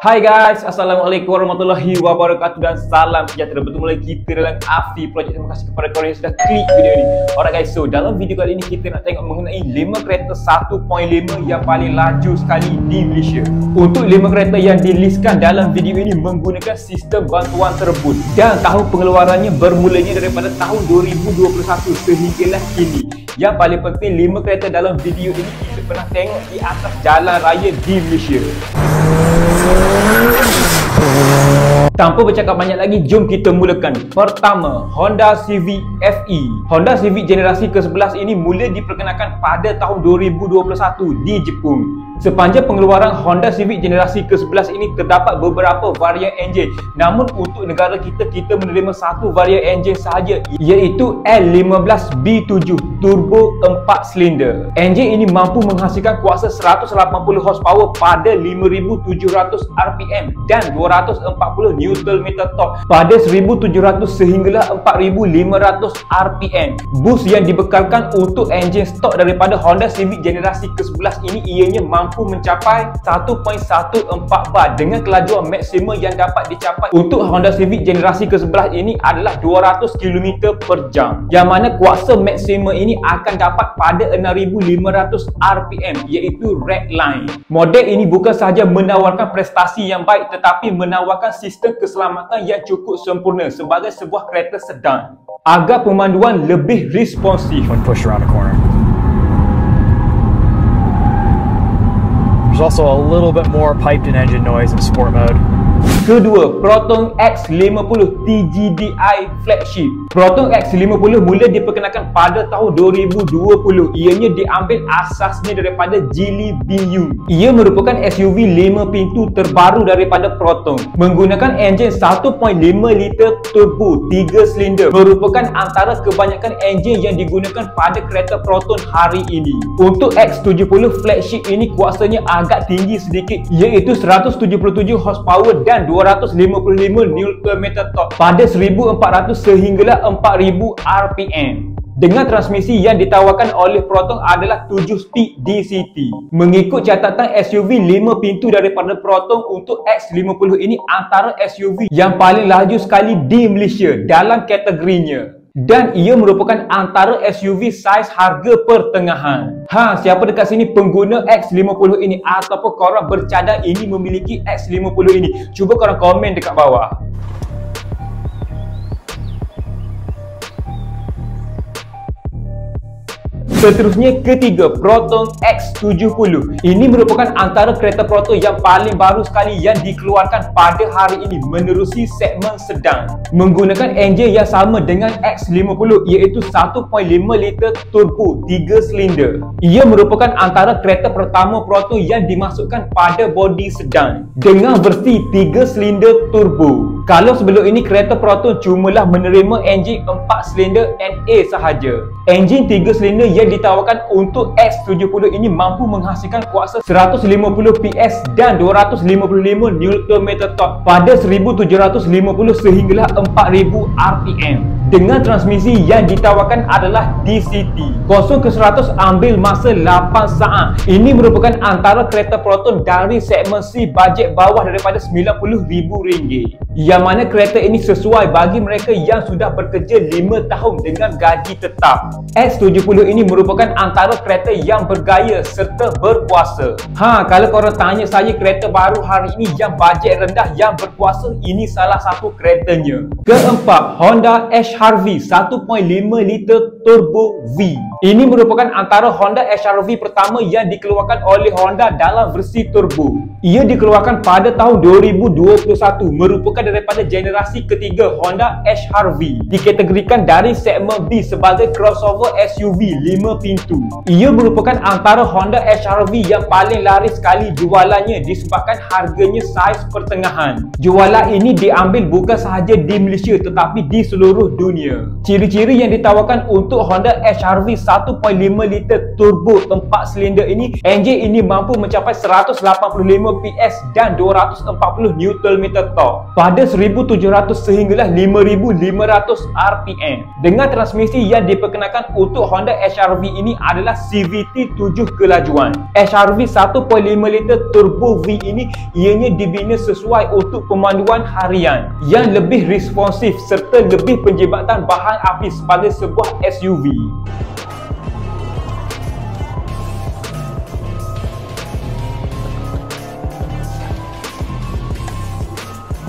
Hai guys, Assalamualaikum warahmatullahi wabarakatuh dan salam sejahtera. Bertemu lagi kita dalam Afi Project. Terima kasih kepada korang yang sudah klik video ini. Alright guys, so dalam video kali ini kita nak tengok mengenai 5 kereta 1.5 yang paling laju sekali di Malaysia. Untuk 5 kereta yang dilistkan dalam video ini menggunakan sistem bantuan terbun dan tahun pengeluarannya bermulanya daripada tahun 2021 sehinggalah kini. Yang paling penting, 5 kereta dalam video ini kita pernah tengok di atas jalan raya di Malaysia. Tanpa bercakap banyak lagi, jom kita mulakan. Pertama, Honda Civic FE. Honda Civic generasi ke-11 ini mula diperkenalkan pada tahun 2021 di Jepun. Sepanjang pengeluaran Honda Civic generasi ke-11 ini terdapat beberapa varian enjin. Namun untuk negara kita menerima satu varian enjin sahaja, iaitu L15B7 turbo 4 silinder. Enjin ini mampu menghasilkan kuasa 180 horsepower pada 5,700 RPM dan 240 Nm torque pada 1,700 sehinggalah 4,500 RPM. Boost yang dibekalkan untuk enjin stok daripada Honda Civic generasi ke-11 ini ianya mampu mencapai 1.14 bar dengan kelajuan maksimum yang dapat dicapai untuk Honda Civic generasi ke-11 ini adalah 200 km per jam, yang mana kuasa maksimum ini akan dapat pada 6,500 RPM, iaitu red line. Model ini bukan sahaja menawarkan prestasi yang baik tetapi menawarkan sistem keselamatan yang cukup sempurna sebagai sebuah kereta sedan agar pemanduan lebih responsif. When pushed around a corner. There's also a little bit more piped in engine noise in sport mode. Kedua, Proton X50 TGDI Flagship. Proton X50 mula diperkenalkan pada tahun 2020. Ianya diambil asasnya daripada Geely BU. Ia merupakan SUV 5 pintu terbaru daripada Proton. Menggunakan enjin 1.5 liter turbo 3 silinder, merupakan antara kebanyakan enjin yang digunakan pada kereta Proton hari ini. Untuk X70 Flagship ini kuasanya agak tinggi sedikit, iaitu 177 horsepower dan 255 Nm torque pada 1,400 sehinggalah 4,000 RPM. Dengan transmisi yang ditawarkan oleh Proton adalah 7 speed DCT. Mengikut catatan SUV 5 pintu daripada Proton, untuk X50 ini antara SUV yang paling laju sekali di Malaysia dalam kategorinya. Dan ia merupakan antara SUV saiz harga pertengahan. Siapa dekat sini pengguna X50 ini ataupun korang bercadang ini memiliki X50 ini? Cuba korang komen dekat bawah. Seterusnya, ketiga, Proton X70. Ini merupakan antara kereta Proton yang paling baru sekali yang dikeluarkan pada hari ini menerusi segmen sedan. Menggunakan enjin yang sama dengan X50, iaitu 1.5 liter turbo 3 silinder. Ia merupakan antara kereta pertama Proton yang dimasukkan pada bodi sedan dengan versi 3 silinder turbo. Kalau sebelum ini kereta Proton cumalah menerima enjin 4 silinder NA sahaja. Enjin 3 silinder yang ditawarkan untuk X70 ini mampu menghasilkan kuasa 150 PS dan 255 Nm torque pada 1,750 sehinggalah 4,000 RPM. Dengan transmisi yang ditawarkan adalah DCT. 0 ke 100 ambil masa 8 saat. Ini merupakan antara kereta Proton dari segmen C bajet bawah daripada RM90,000. Yang mana kereta ini sesuai bagi mereka yang sudah bekerja 5 tahun dengan gaji tetap. X70 ini merupakan antara kereta yang bergaya serta berkuasa. Kalau korang tanya saya kereta baru hari ini yang bajet rendah yang berkuasa, ini salah satu keretanya. Keempat, Honda HR-V 1.5 liter turbo V. Ini merupakan antara Honda HR-V pertama yang dikeluarkan oleh Honda dalam versi turbo. Ia dikeluarkan pada tahun 2021, merupakan daripada generasi ketiga Honda HR-V. Dikategorikan dari segmen B sebagai crossover SUV 5 pintu. Ia merupakan antara Honda HR-V yang paling laris sekali jualannya disebabkan harganya saiz pertengahan. Jualan ini diambil bukan sahaja di Malaysia tetapi di seluruh dunia. Ciri-ciri yang ditawarkan untuk Honda HR-V 1.5 liter turbo 4 silinder ini, enjin ini mampu mencapai 185 PS dan 240 Nm torque pada 1,700 sehinggalah 5,500 RPM. RPM. Dengan transmisi yang diperkenalkan untuk Honda HR-V ini adalah CVT 7 kelajuan. HR-V 1.5 liter turbo V ini ianya dibina sesuai untuk pemanduan harian yang lebih responsif serta lebih penjibatan bahan api sebagai sebuah SUV.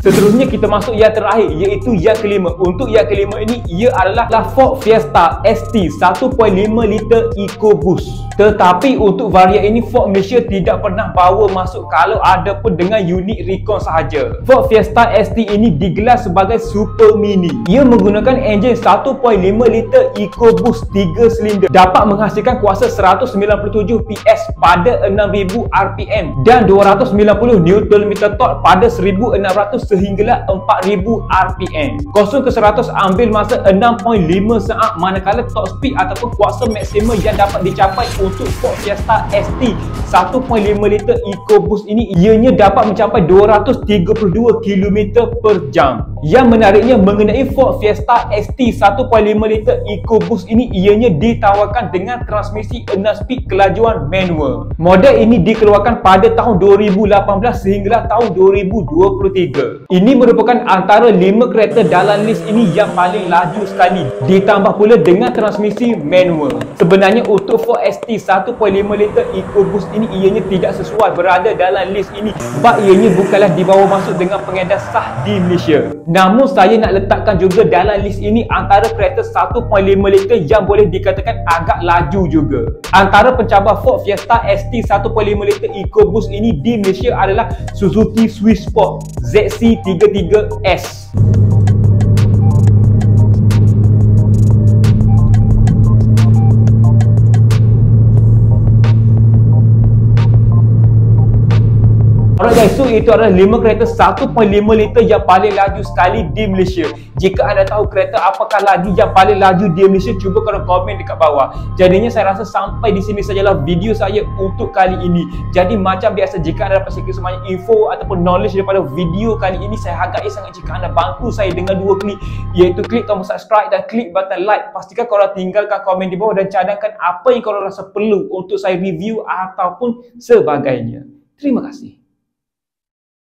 Seterusnya kita masuk yang terakhir, iaitu yang kelima. Untuk yang kelima ini, ia adalah Ford Fiesta ST 1.5 liter EcoBoost. Tetapi untuk varian ini Ford Malaysia tidak pernah bawa masuk, kalau ada pun dengan unit recon sahaja. Ford Fiesta ST ini digelar sebagai Super Mini. Ia menggunakan enjin 1.5 liter EcoBoost 3 silinder, dapat menghasilkan kuasa 197 PS pada 6000 RPM dan 290 Nm torque pada 1600 sehinggalah 4000 RPM. 0 ke 100 ambil masa 6.5 saat, manakala top speed ataupun kuasa maksimum yang dapat dicapai untuk Ford Fiesta ST 1.5 liter EcoBoost ini ianya dapat mencapai 232 km per jam. Yang menariknya mengenai Ford Fiesta ST 1.5 liter EcoBoost ini, ianya ditawarkan dengan transmisi 6 speed kelajuan manual. Model ini dikeluarkan pada tahun 2018 sehinggalah tahun 2023. Ini merupakan antara 5 kereta dalam list ini yang paling laju sekali, ditambah pula dengan transmisi manual. Sebenarnya untuk Ford ST 1.5 liter EcoBoost ini ianya tidak sesuai berada dalam list ini sebab ianya bukanlah dibawa masuk dengan pengedar sah di Malaysia. Namun saya nak letakkan juga dalam list ini antara kereta 1.5 liter yang boleh dikatakan agak laju juga. Antara pencabar Ford Fiesta ST 1.5 liter EcoBoost ini di Malaysia adalah Suzuki Swiss Sport ZC33S. Alright guys, so itu adalah 5 kereta 1.5 liter yang paling laju sekali di Malaysia. Jika anda tahu kereta apakah lagi yang paling laju di Malaysia, cuba korang komen dekat bawah. Jadinya saya rasa sampai di sini sajalah video saya untuk kali ini. Jadi macam biasa, jika anda dapat sedikit sebanyak info ataupun knowledge daripada video kali ini, saya hargai sangat jika anda bantu saya dengan 2 klik, iaitu klik tombol subscribe dan klik button like. Pastikan korang tinggalkan komen di bawah dan cadangkan apa yang korang rasa perlu untuk saya review ataupun sebagainya. Terima kasih.